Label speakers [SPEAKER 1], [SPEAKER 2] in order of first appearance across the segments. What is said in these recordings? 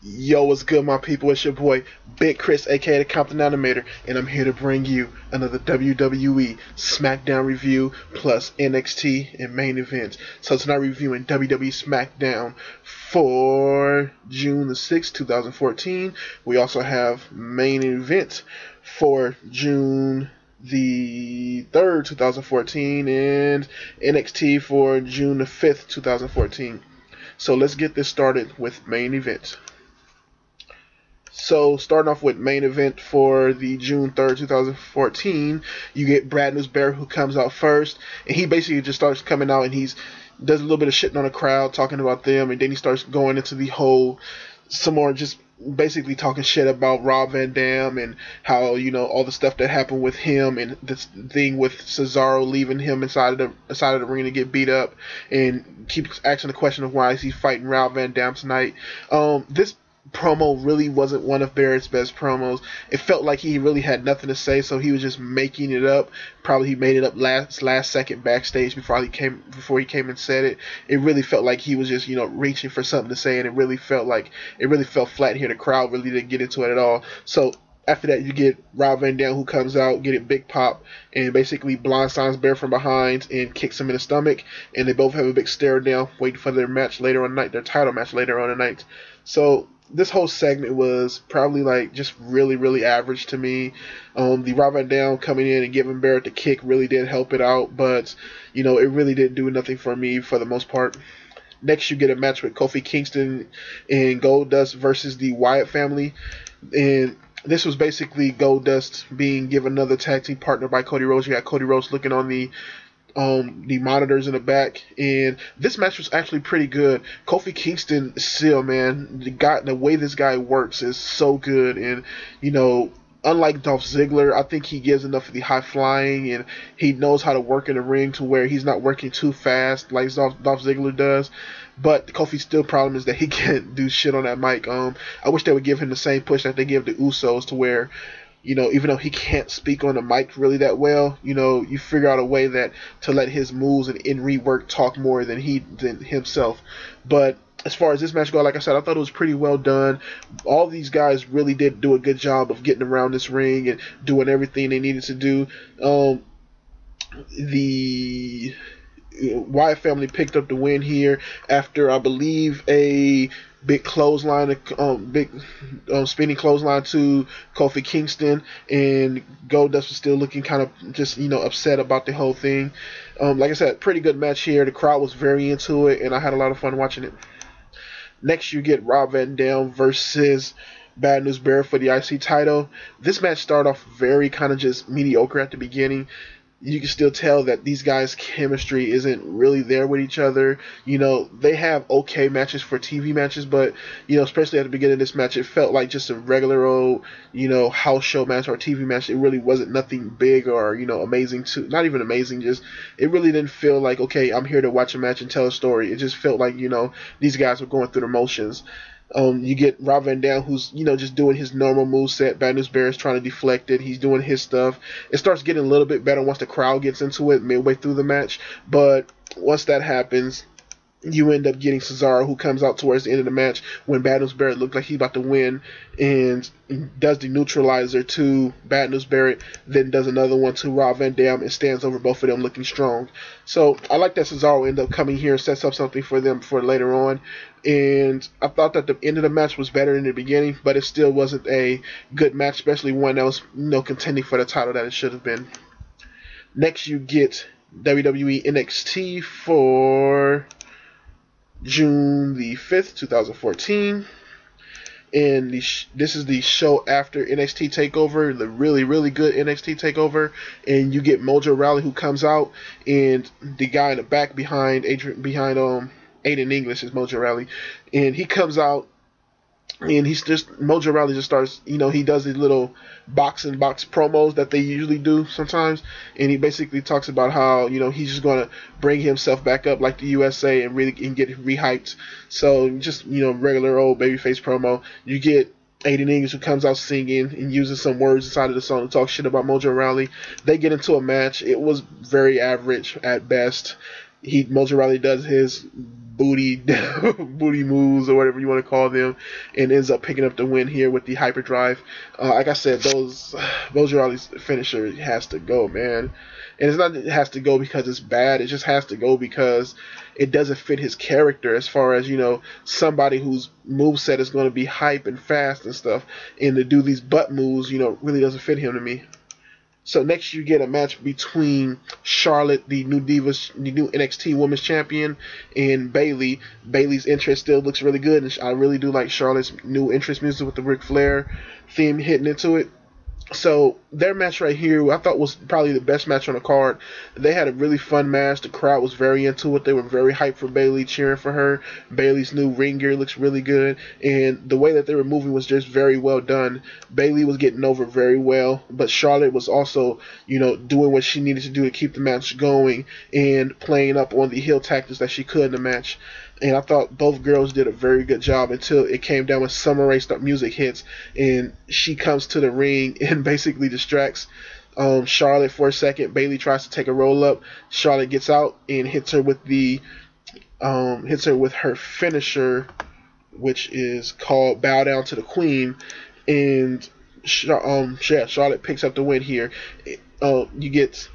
[SPEAKER 1] Yo, what's good, my people? It's your boy, Big Chris, aka the Compton Animator, and I'm here to bring you another WWE Smackdown review plus NXT and main event. So tonight we're reviewing WWE Smackdown for June the 6th, 2014. We also have main event for June the 3rd, 2014, and NXT for June the 5th, 2014. So let's get this started with main event. So starting off with main event for the June 3rd, 2014, you get Brad Newsberry, who comes out first, and he basically just starts coming out and he's does a little bit of shitting on the crowd, talking about them, and then he starts going into the whole some more just basically talking shit about Rob Van Dam and how, you know, all the stuff that happened with him and this thing with Cesaro leaving him inside of the ring to get beat up, and keeps asking the question of why is he fighting Rob Van Dam tonight. This promo really wasn't one of Barrett's best promos. It felt like he really had nothing to say, so he was just making it up. Probably he made it up last second backstage before he came and said it. It really felt like he was just, you know, reaching for something to say, and it really felt flat here. The crowd really didn't get into it at all. So after that, you get Rob Van Dam, who comes out, get a big pop, and basically blindsides Bear from behind and kicks him in the stomach, and they both have a big stare down, waiting for their match later on the night, their title match later on the night. So this whole segment was probably like just really, really average to me. The Rob Van Dam coming in and giving Barrett the kick really did help it out, but you know, it really didn't do nothing for me for the most part. Next, you get a match with Kofi Kingston and Goldust versus the Wyatt family, and this was basically Goldust being given another tag team partner by Cody Rhodes. You got Cody Rhodes looking on the monitors in the back, and this match was actually pretty good. Kofi Kingston still, man, the way this guy works is so good, and you know, unlike Dolph Ziggler, I think he gives enough of the high flying, and he knows how to work in the ring to where he's not working too fast like Dolph Ziggler does. But Kofi's still problem is that he can't do shit on that mic. I wish they would give him the same push that they give the Usos, to where, you know, even though he can't speak on the mic really that well, you know, you figure out a way that to let his moves and in-ring work talk more than himself. But as far as this match goes, like I said, I thought it was pretty well done. All these guys really did do a good job of getting around this ring and doing everything they needed to do. The Wyatt family picked up the win here after, I believe, a big clothesline, spinning clothesline to Kofi Kingston, and Goldust was still looking kind of just, you know, upset about the whole thing. Like I said, pretty good match here. The crowd was very into it, and I had a lot of fun watching it. Next, you get Rob Van Dam versus Bad News Bear for the IC title. This match started off very kind of just mediocre at the beginning. You can still tell that these guys' chemistry isn't really there with each other. You know, they have okay matches for TV matches, but, you know, especially at the beginning of this match, it felt like just a regular old, you know, house show match or TV match. It really wasn't nothing big or, you know, amazing not even amazing, just, it really didn't feel like, okay, I'm here to watch a match and tell a story. It just felt like, you know, these guys were going through the motions. You get Rob Van Dam, who's, you know, just doing his normal moveset. Bad News Bear is trying to deflect it. He's doing his stuff. It starts getting a little bit better once the crowd gets into it midway through the match. But once that happens, you end up getting Cesaro, who comes out towards the end of the match when Bad News Barrett looked like he's about to win, and does the neutralizer to Bad News Barrett, then does another one to Rob Van Dam, and stands over both of them looking strong. So I like that Cesaro ended up coming here and sets up something for them for later on. And I thought that the end of the match was better than the beginning, but it still wasn't a good match, especially one that was, you know, contending for the title that it should have been. Next, you get WWE NXT for June the 5th, 2014. And this is the show after NXT TakeOver, the really, really good NXT TakeOver. And you get Mojo Rawley, who comes out, and the guy in the back behind Aiden English is Mojo Rawley. And he comes out, and Mojo Rawley just starts, you know, he does these little box promos that they usually do sometimes, and he basically talks about how, you know, he's just going to bring himself back up like the USA and get rehyped. So just, you know, regular old babyface promo. You get Aiden English, who comes out singing and using some words inside of the song to talk shit about Mojo Rawley. They get into a match. It was very average at best. Mojo Rawley does his booty booty moves or whatever you want to call them, and ends up picking up the win here with the hyperdrive. Like I said, those Rawley's finisher has to go, man. And it's not that it has to go because it's bad. It just has to go because it doesn't fit his character as far as, somebody whose moveset is going to be hype and fast and stuff. And to do these butt moves, really doesn't fit him to me. So next you get a match between Charlotte, the new NXT Women's Champion, and Bayley. Bayley's entrance still looks really good, and I really do like Charlotte's new entrance music with the Ric Flair theme hitting into it. So their match right here, I thought was probably the best match on the card. They had a really fun match. The crowd was very into it. They were very hyped for Bayley, cheering for her. Bayley's new ring gear looks really good, and the way that they were moving was just very well done. Bayley was getting over very well, but Charlotte was also, doing what she needed to do to keep the match going and playing up on the heel tactics that she could in the match. And I thought both girls did a very good job until it came down when Summer Rae music hits and she comes to the ring and basically distracts Charlotte for a second. Bayley tries to take a roll up. Charlotte gets out and hits her with her finisher, which is called Bow Down to the Queen. And Charlotte picks up the win here. You get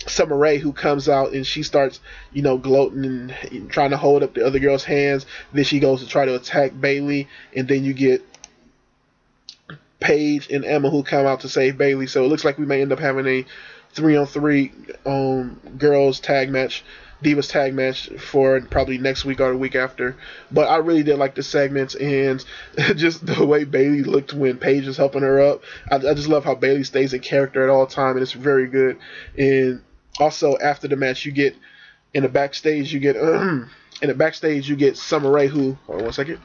[SPEAKER 1] Summer Rae, who comes out and she starts, gloating and trying to hold up the other girl's hands. Then she goes to try to attack Bayley, and then you get Paige and Emma who come out to save Bayley. So it looks like we may end up having a 3-on-3 girls tag match, Divas tag match for probably next week or the week after. But I really did like the segments and just the way Bayley looked when Paige was helping her up. I just love how Bayley stays in character at all time, and it's very good. And also after the match, you get in the backstage, you get Summer Rae, who, hold on one second.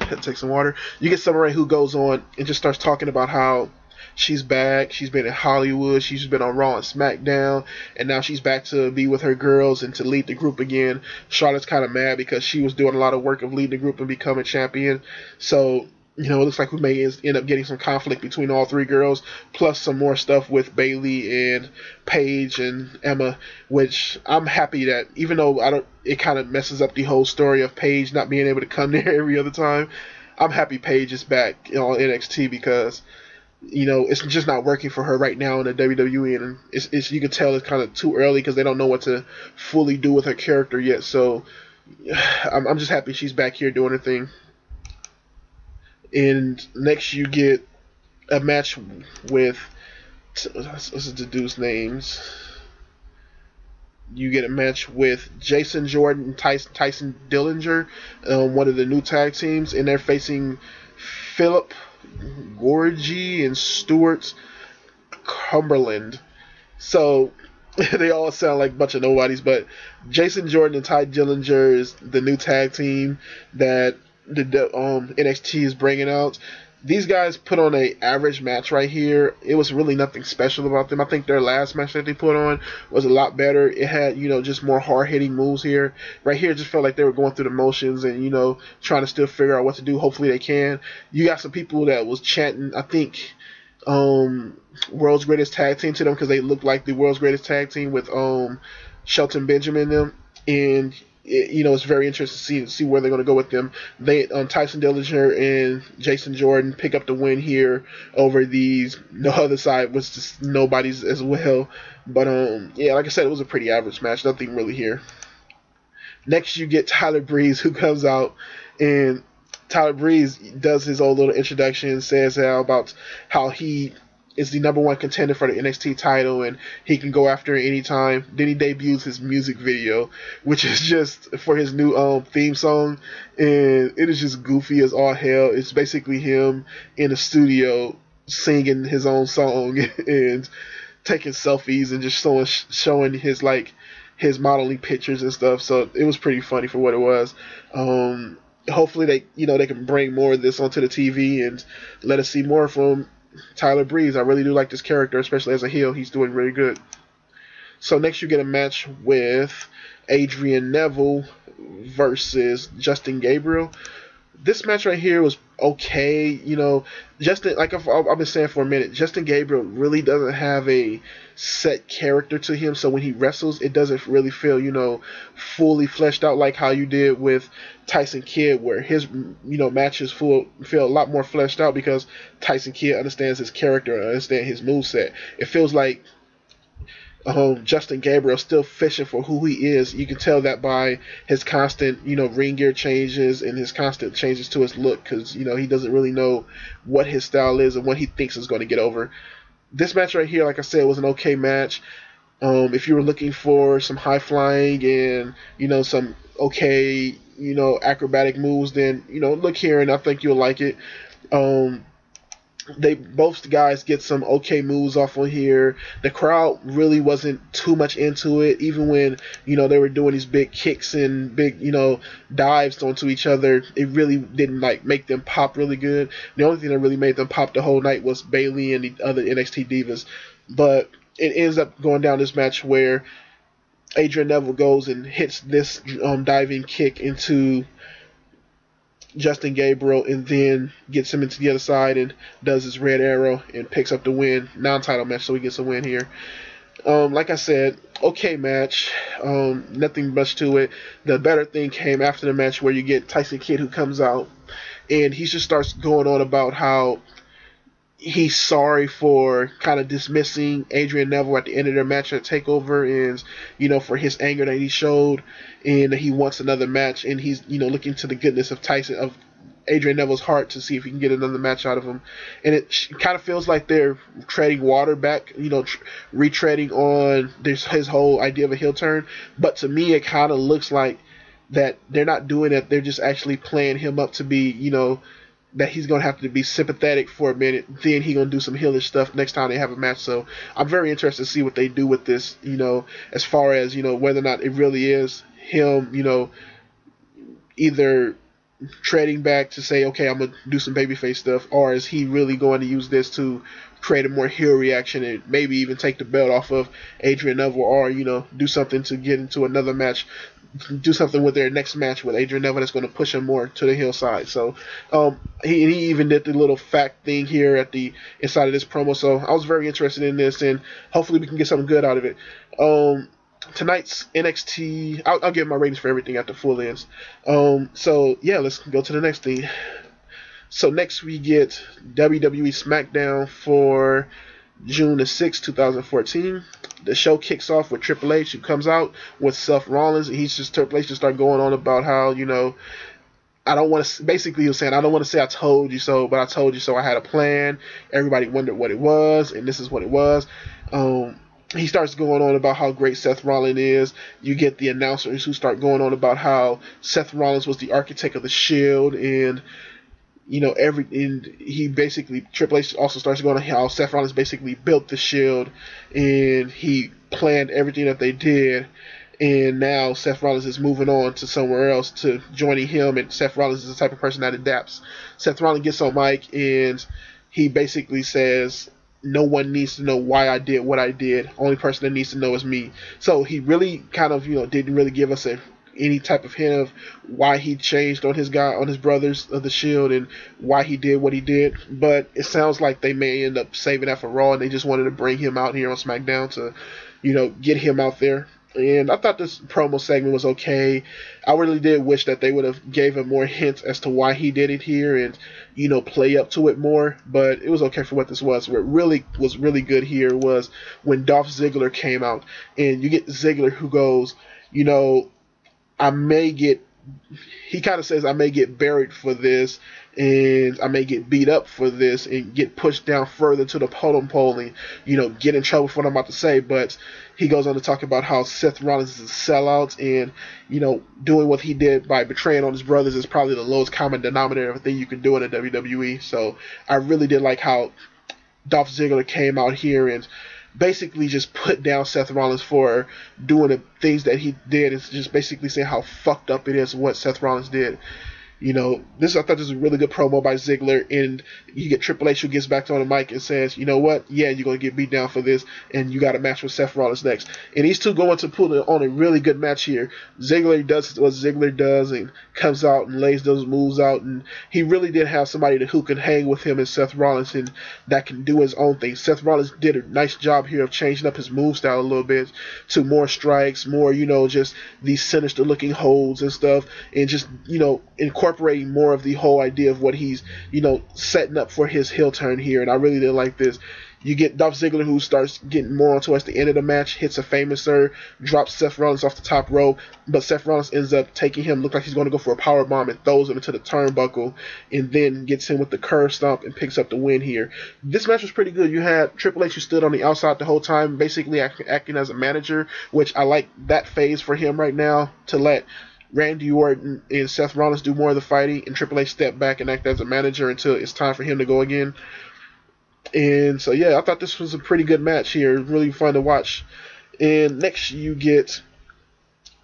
[SPEAKER 1] Had to take some water. You get Summer Rae, who goes on and just starts talking about how she's back. She's been in Hollywood. She's been on Raw and SmackDown, and now she's back to be with her girls and to lead the group again. Charlotte's kind of mad because she was doing a lot of work of leading the group and becoming champion. So, it looks like we may end up getting some conflict between all three girls, plus some more stuff with Bayley and Paige and Emma, which I'm happy that, even though it kind of messes up the whole story of Paige not being able to come there every other time. I'm happy Paige is back on NXT because it's just not working for her right now in the WWE, and it's you can tell it's kind of too early because they don't know what to fully do with her character yet. So I'm just happy she's back here doing her thing. And next you get a match with, what's the dude's names? You get a match with Jason Jordan and Tyson Dillinger, one of the new tag teams, and they're facing Philip Gorgie and Stuart Cumberland. So they all sound like a bunch of nobodies, but Jason Jordan and Ty Dillinger is the new tag team that the NXT is bringing out. These guys put on an average match right here. It was really nothing special about them. I think their last match that they put on was a lot better. It had, just more hard-hitting moves here. Right here, it just felt like they were going through the motions and, trying to still figure out what to do. Hopefully they can. You got some people that was chanting, I think, World's Greatest Tag Team to them because they looked like the World's Greatest Tag Team with Shelton Benjamin and them. And it's very interesting to see where they're going to go with them. They Tyson Dillinger and Jason Jordan pick up the win here over these. The other side was just nobody's as well. But like I said, it was a pretty average match. Nothing really here. Next, you get Tyler Breeze, who comes out, and Tyler Breeze does his own little introduction, says about how he is the #1 contender for the NXT title and he can go after it anytime. Then he debuts his music video, which is just for his new theme song, and it is just goofy as all hell. It's basically him in the studio singing his own song and taking selfies and just showing his modeling pictures and stuff. So it was pretty funny for what it was. Hopefully they can bring more of this onto the TV and let us see more from Tyler Breeze. I really do like this character, especially as a heel. He's doing really good. So next you get a match with Adrian Neville versus Justin Gabriel. This match right here was okay. Justin, like I've been saying for a minute, Justin Gabriel really doesn't have a set character to him. So when he wrestles, it doesn't really feel, fully fleshed out like how you did with Tyson Kidd, where his, matches feel a lot more fleshed out because Tyson Kidd understands his character and understands his moveset. It feels like Justin Gabriel still fishing for who he is. You can tell that by his constant, ring gear changes and his constant changes to his look because, he doesn't really know what his style is and what he thinks is going to get over. This match right here, like I said, was an okay match. If you were looking for some high flying and, some okay, acrobatic moves, then, look here and I think you'll like it. Both guys get some okay moves off on here. The crowd really wasn't too much into it, even when they were doing these big kicks and big dives onto each other. It really didn't make them pop really good. The only thing that really made them pop the whole night was Bayley and the other NXT divas. But it ends up going down this match where Adrian Neville goes and hits this diving kick into Justin Gabriel and then gets him into the other side and does his red arrow and picks up the win. Non-title match, so he gets a win here. Like I said, okay match. Nothing much to it. The better thing came after the match where you get Tyson Kidd who comes out and he just starts going on about how he's sorry for kind of dismissing Adrian Neville at the end of their match at TakeOver and, for his anger that he showed and he wants another match and he's, looking to the goodness of Adrian Neville's heart to see if he can get another match out of him. And it kind of feels like they're treading water back, retreading on his whole idea of a heel turn. But to me, it kind of looks like that they're not doing it. They're just actually playing him up to be, that he's going to have to be sympathetic for a minute. Then he's going to do some heelish stuff next time they have a match. So I'm very interested to see what they do with this, as far as, whether or not it really is him, either treading back to say, okay, I'm going to do some babyface stuff, or is he really going to use this to create a more heel reaction and maybe even take the belt off of Adrian Neville or, do something to get into another match, do something with their next match with Adrian Neville that's going to push him more to the heel side. So he even did the little fact thing here at the inside of this promo. So I was very interested in this, and hopefully we can get something good out of it. Tonight's NXT, I'll give my ratings for everything at the full ends. So yeah, let's go to the next thing. So next we get WWE Smackdown for June the 6th, 2014. The show kicks off with Triple H, who comes out with Seth Rollins, and Triple H just start going on about how, I don't want to, basically he was saying, I don't want to say I told you so, but I told you so. I had a plan. Everybody wondered what it was, and this is what it was. He starts going on about how great Seth Rollins is. You get the announcers who start going on about how Seth Rollins was the architect of the Shield, and he basically, Triple H also starts going on how Seth Rollins basically built the Shield and he planned everything that they did, and now Seth Rollins is moving on to somewhere else to joining him, and Seth Rollins is the type of person that adapts. Seth Rollins gets on mic and he basically says, no one needs to know why I did what I did. Only person that needs to know is me. So he really kind of, didn't really give us any type of hint of why he changed on his brothers of the Shield and why he did what he did. But it sounds like they may end up saving that for Raw, and they just wanted to bring him out here on SmackDown to, get him out there. And I thought this promo segment was okay. I really did wish that they would have gave him more hints as to why he did it here and, play up to it more. But it was okay for what this was. What really was really good here was when Dolph Ziggler came out. And you get Ziggler who goes, he kind of says, I may get buried for this, and I may get beat up for this, and get pushed down further to the totem pole, and, get in trouble for what I'm about to say. But he goes on to talk about how Seth Rollins is a sellout, and, doing what he did by betraying on his brothers is probably the lowest common denominator of a thing you can do in the WWE. So I really did like how Dolph Ziggler came out here and basically just put down Seth Rollins for doing the things that he did, and just basically saying how fucked up it is what Seth Rollins did. I thought this was a really good promo by Ziggler, and you get Triple H who gets back on the mic and says, you know what, yeah, you're going to get beat down for this, and you got a match with Seth Rollins next. And these two going to put on a really good match here. Ziggler does what Ziggler does and comes out and lays those moves out, and he really did have somebody who can hang with him and Seth Rollins and that can do his own thing. Seth Rollins did a nice job here of changing up his move style a little bit to more strikes, more, just these sinister looking holds and stuff, and just, incorporating more of the whole idea of what he's, setting up for his heel turn here. And I really did like this. You get Dolph Ziggler, who starts getting more on towards the end of the match, hits a famouser, drops Seth Rollins off the top rope, but Seth Rollins ends up taking him, look like he's going to go for a power bomb, and throws him into the turnbuckle, and then gets him with the curve stomp and picks up the win here. This match was pretty good. You had Triple H, who stood on the outside the whole time, basically acting as a manager, which I like that phase for him right now, to let Randy Orton and Seth Rollins do more of the fighting, and Triple H step back and act as a manager until it's time for him to go again. And so, yeah, I thought this was a pretty good match here. Really fun to watch. And next you get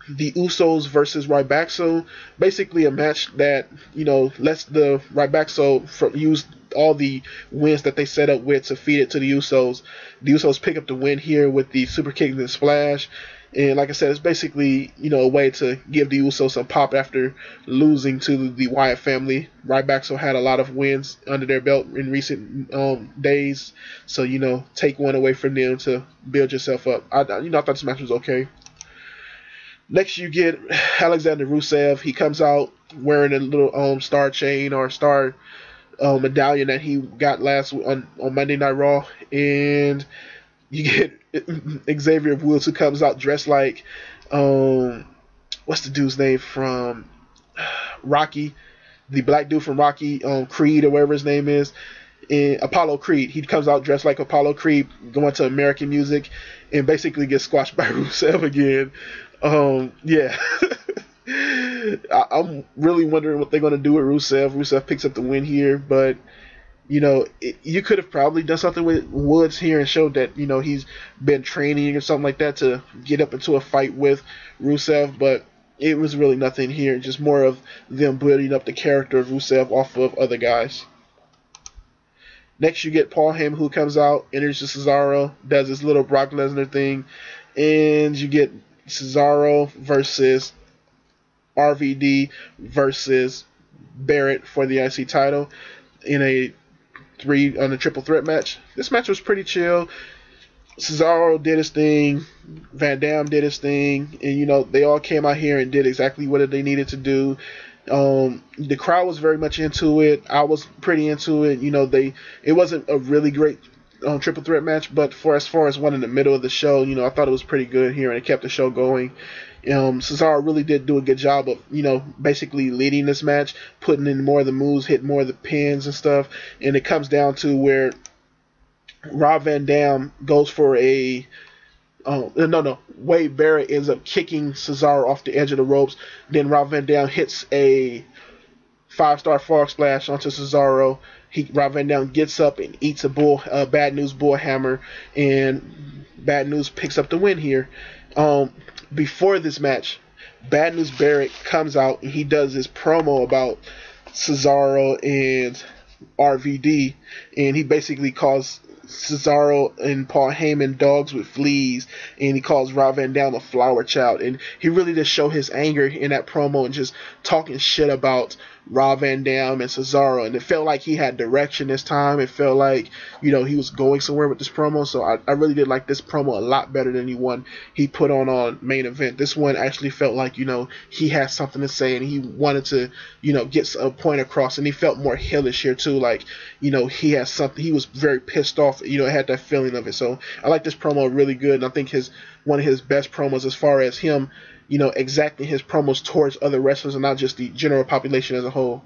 [SPEAKER 1] the Usos versus Ryback. Basically a match that, lets the Ryback use all the wins that they set up with to feed it to the Usos. The Usos pick up the win here with the super kick and the splash. And like I said, it's basically, a way to give the Usos some pop after losing to the Wyatt family. Ryback had a lot of wins under their belt in recent days. So, take one away from them to build yourself up. I thought this match was okay. Next, you get Alexander Rusev. He comes out wearing a little star chain or star medallion that he got last on Monday Night Raw. And you get Xavier Woods, who comes out dressed like, what's the dude's name from Rocky? The black dude from Rocky, Creed or whatever his name is. And Apollo Creed. He comes out dressed like Apollo Creed, going to American music, and basically gets squashed by Rusev again. Yeah. I'm really wondering what they're going to do with Rusev. Rusev picks up the win here, but you could have probably done something with Woods here and showed that, he's been training or something like that to get up into a fight with Rusev, but it was really nothing here. Just more of them building up the character of Rusev off of other guys. Next, you get Paul Heyman, who comes out, enters Cesaro, does his little Brock Lesnar thing, and you get Cesaro versus RVD versus Barrett for the IC title in a triple threat match. This match was pretty chill. Cesaro did his thing, Van Dam did his thing, and they all came out here and did exactly what they needed to do. The crowd was very much into it. I was pretty into it. It wasn't a really great triple threat match, but as far as one in the middle of the show, I thought it was pretty good here, and it kept the show going. Cesaro really did do a good job of, basically leading this match, putting in more of the moves, hitting more of the pins and stuff, and it comes down to where Rob Van Dam goes for Wade Barrett ends up kicking Cesaro off the edge of the ropes. Then Rob Van Dam hits a 5-star frog splash onto Cesaro. Rob Van Dam gets up and eats a Bad News bull hammer, and Bad News picks up the win here. Before this match, Bad News Barrett comes out and he does his promo about Cesaro and RVD, and he basically calls Cesaro and Paul Heyman dogs with fleas, and he calls Rob Van Dam a flower child, and he really did show his anger in that promo and just talking shit about Rob Van Dam and Cesaro, and it felt like he had direction this time. It felt like, he was going somewhere with this promo, so I really did like this promo a lot better than the one he put on Main Event. This one actually felt like, he had something to say, and he wanted to, get a point across, and he felt more heelish here too, like, he had something, he was very pissed off, had that feeling of it. So I like this promo really good, and I think one of his best promos as far as him exacting his promos towards other wrestlers and not just the general population as a whole.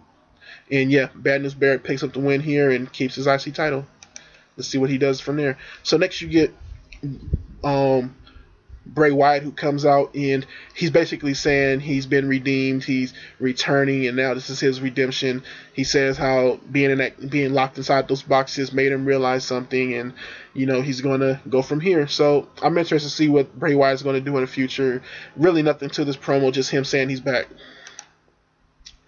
[SPEAKER 1] And yeah, Bad News Barrett picks up the win here and keeps his IC title. Let's see what he does from there. So next you get Bray Wyatt, who comes out and he's basically saying he's been redeemed, he's returning, and now this is his redemption. He says how being locked inside those boxes made him realize something, and he's going to go from here. So I'm interested to see what Bray Wyatt's going to do in the future. Really nothing to this promo, just him saying he's back.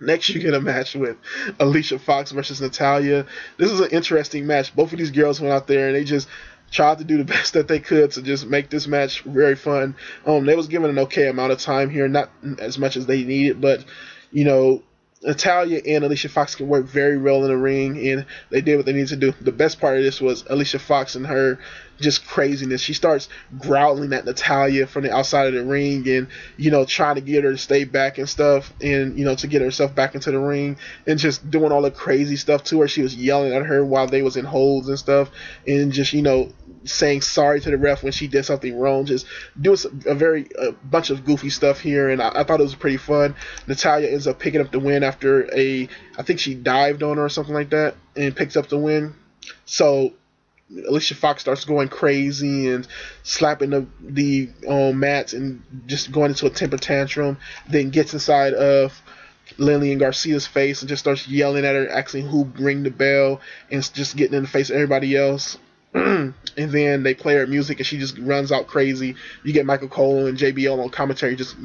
[SPEAKER 1] Next, you get a match with Alicia Fox versus Natalya. This is an interesting match. Both of these girls went out there and they just tried to do the best that they could to just make this match very fun. They was given an okay amount of time here, not as much as they needed, but you know, Natalya and Alicia Fox can work very well in the ring, and they did what they needed to do. The best part of this was Alicia Fox and her just craziness. She starts growling at Natalya from the outside of the ring and, trying to get her to stay back and stuff and, to get herself back into the ring and just doing all the crazy stuff to her. She was yelling at her while they was in holds and stuff and just, saying sorry to the ref when she did something wrong, just doing a bunch of goofy stuff here, and I thought it was pretty fun. Natalya ends up picking up the win after I think she dived on her or something like that, and picks up the win. So Alicia Fox starts going crazy and slapping the mats and just going into a temper tantrum, then gets inside of Lillian Garcia's face and just starts yelling at her, asking who ring the bell, and just getting in the face of everybody else. And then they play her music and she just runs out crazy. You get Michael Cole and JBL on commentary just,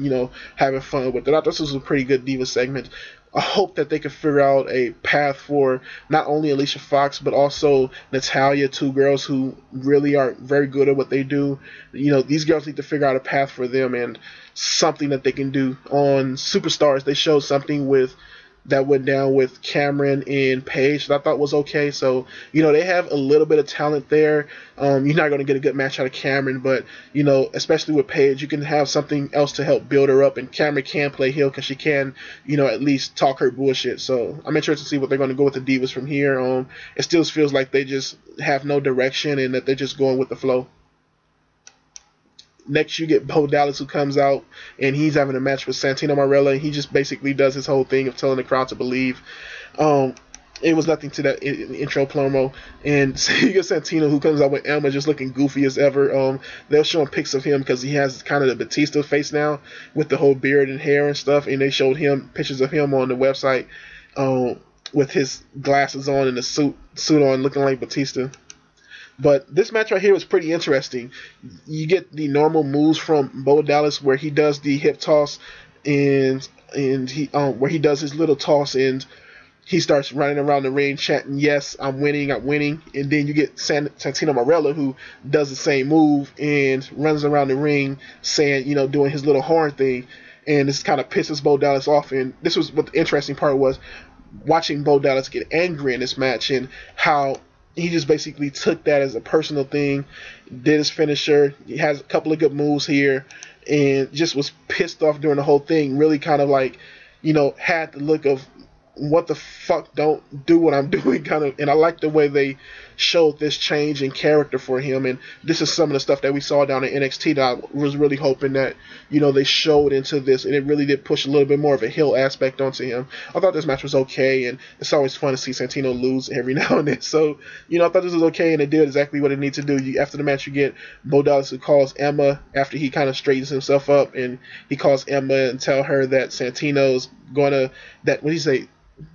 [SPEAKER 1] having fun with it. I thought this was a pretty good Diva segment. I hope that they can figure out a path for not only Alicia Fox but also Natalya, two girls who really are very good at what they do. These girls need to figure out a path for them and something that they can do. On Superstars, they showed something that went down with Cameron and Paige that I thought was okay. So, they have a little bit of talent there. You're not going to get a good match out of Cameron, but, especially with Paige, you can have something else to help build her up, and Cameron can play heel because she can, at least talk her bullshit. So I'm interested to see what they're going to go with the Divas from here. It still feels like they just have no direction and that they're just going with the flow. Next, you get Bo Dallas, who comes out, and he's having a match with Santino Marella, and he just basically does his whole thing of telling the crowd to believe. It was nothing to that intro promo. And you get Santino, who comes out with Emma, just looking goofy as ever. They're showing pics of him because he has kind of the Batista face now with the whole beard and hair and stuff, and they showed him pictures of him on the website with his glasses on and the suit on, looking like Batista. But this match right here was pretty interesting. You get the normal moves from Bo Dallas where he does the hip toss and he where he does his little toss and he starts running around the ring chanting, "Yes, I'm winning, I'm winning." And then you get Santino Marella, who does the same move and runs around the ring saying, doing his little horn thing. And this kind of pisses Bo Dallas off. And this was what the interesting part was, watching Bo Dallas get angry in this match and how he just basically took that as a personal thing, did his finisher. He has a couple of good moves here, and just was pissed off during the whole thing. Really kind of like, had the look of, what the fuck, don't do what I'm doing kind of. And I like the way they showed this change in character for him. And this is some of the stuff that we saw down at NXT that I was really hoping that, they showed into this. And it really did push a little bit more of a heel aspect onto him. I thought this match was okay. And it's always fun to see Santino lose every now and then. So, I thought this was okay. And it did exactly what it needed to do. After the match, you get Bo Dallas, who calls Emma after he kind of straightens himself up. And he calls Emma and tell her that Santino's going to, what do you say?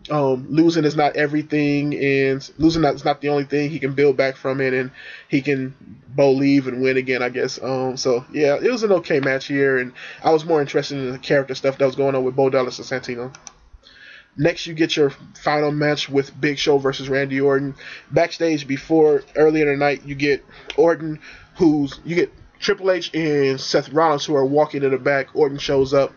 [SPEAKER 1] Losing is not everything, and losing is not the only thing. He can build back from it, and he can leave and win again, I guess. So yeah, it was an okay match here, and I was more interested in the character stuff that was going on with Bo Dallas and Santino. Next, you get your final match with Big Show versus Randy Orton. Backstage, earlier in the night, you get Orton, you get Triple H and Seth Rollins, who are walking in the back. Orton shows up,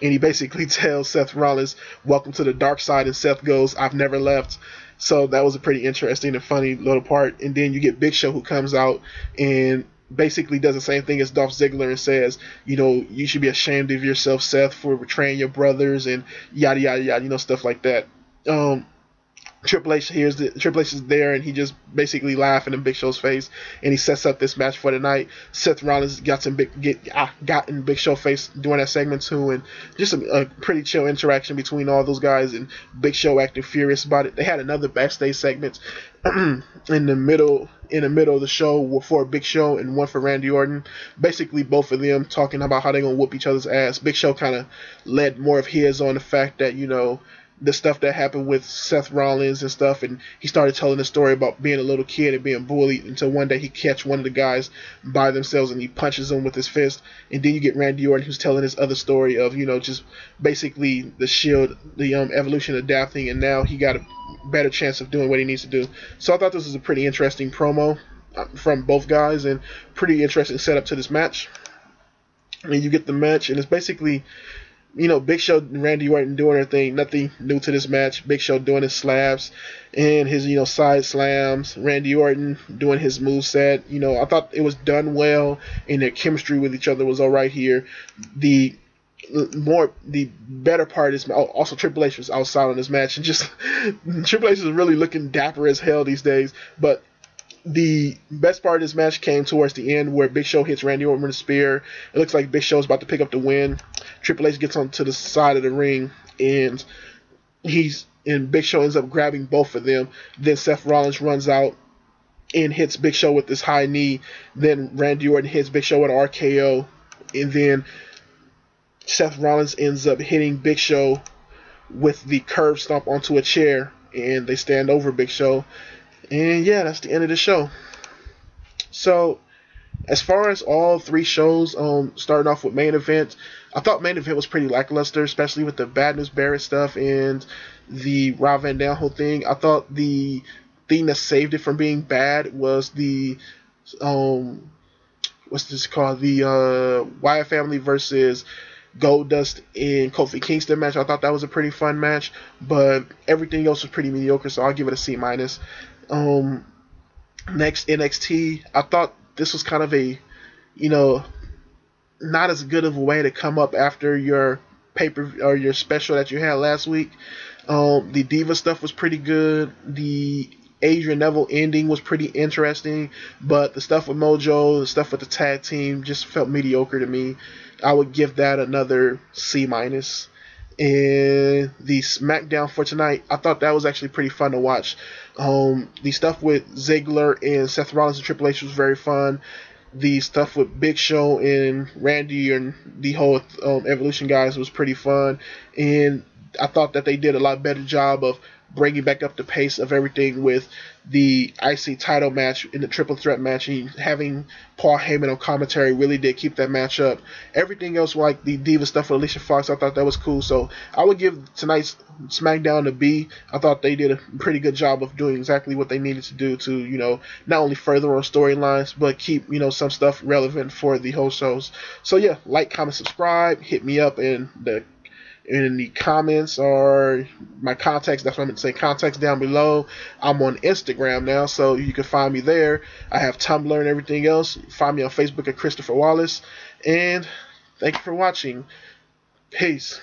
[SPEAKER 1] and he basically tells Seth Rollins, "Welcome to the dark side," and Seth goes, "I've never left." So that was a pretty interesting and funny little part. And then you get Big Show, who comes out and basically does the same thing as Dolph Ziggler and says, "You should be ashamed of yourself, Seth, for betraying your brothers," and yada yada yada, stuff like that. Triple H is there, and he just basically laughing in Big Show's face, and he sets up this match for the night. Seth Rollins got in Big Show's face during that segment too, and just a pretty chill interaction between all those guys, and Big Show acting furious about it. They had another backstage segment in the middle of the show for Big Show and one for Randy Orton. Basically, both of them talking about how they're gonna whoop each other's ass. Big Show kind of led more of his on the fact that the stuff that happened with Seth Rollins and stuff, and he started telling the story about being a little kid and being bullied until one day he catch one of the guys by themselves and he punches them with his fist. And then you get Randy Orton, who's telling his other story of, just basically the Shield, the evolution adapting, and now he got a better chance of doing what he needs to do. So I thought this was a pretty interesting promo from both guys and pretty interesting setup to this match. And you get the match, and it's basically, Big Show and Randy Orton doing their thing. Nothing new to this match. Big Show doing his slabs and his, side slams. Randy Orton doing his moveset. I thought it was done well, and their chemistry with each other was all right here. The better part is also Triple H was outside on this match, and just Triple H is really looking dapper as hell these days. But the best part of this match came towards the end where Big Show hits Randy Orton with a spear. It looks like Big Show's about to pick up the win. Triple H gets onto the side of the ring, and Big Show ends up grabbing both of them. Then Seth Rollins runs out and hits Big Show with this high knee. Then Randy Orton hits Big Show with an RKO, and then Seth Rollins ends up hitting Big Show with the curb stomp onto a chair, and they stand over Big Show. And yeah, that's the end of the show. So, as far as all three shows, starting off with Main Event, I thought Main Event was pretty lackluster, especially with the Bad News Barrett stuff and the Rob Van Dam whole thing. I thought the thing that saved it from being bad was the, what's this called? The Wyatt family versus Goldust and Kofi Kingston match. I thought that was a pretty fun match, but everything else was pretty mediocre, so I'll give it a C-. Next, NXT. I thought this was kind of a, not as good of a way to come up after your paper or your special that you had last week. The Diva stuff was pretty good. The Adrian Neville ending was pretty interesting, but the stuff with Mojo, the stuff with the tag team just felt mediocre to me. I would give that another C-. And the Smackdown for tonight, I thought that was actually pretty fun to watch. The stuff with Ziggler and Seth Rollins and Triple H was very fun. The stuff with Big Show and Randy and the whole Evolution guys was pretty fun. And I thought that they did a lot better job of bringing back up the pace of everything with the IC title match in the triple threat match, and having Paul Heyman on commentary really did keep that match up. Everything else, like the Diva stuff with Alicia Fox, I thought that was cool. So I would give tonight's SmackDown a B. I thought they did a pretty good job of doing exactly what they needed to do to, not only further on storylines, but keep, some stuff relevant for the whole shows. So yeah, like, comment, subscribe, hit me up in the comments or my contacts. That's what I'm going to say, contacts down below. I'm on Instagram now, so you can find me there. I have Tumblr and everything else. Find me on Facebook at Christopher Wallace. And thank you for watching. Peace.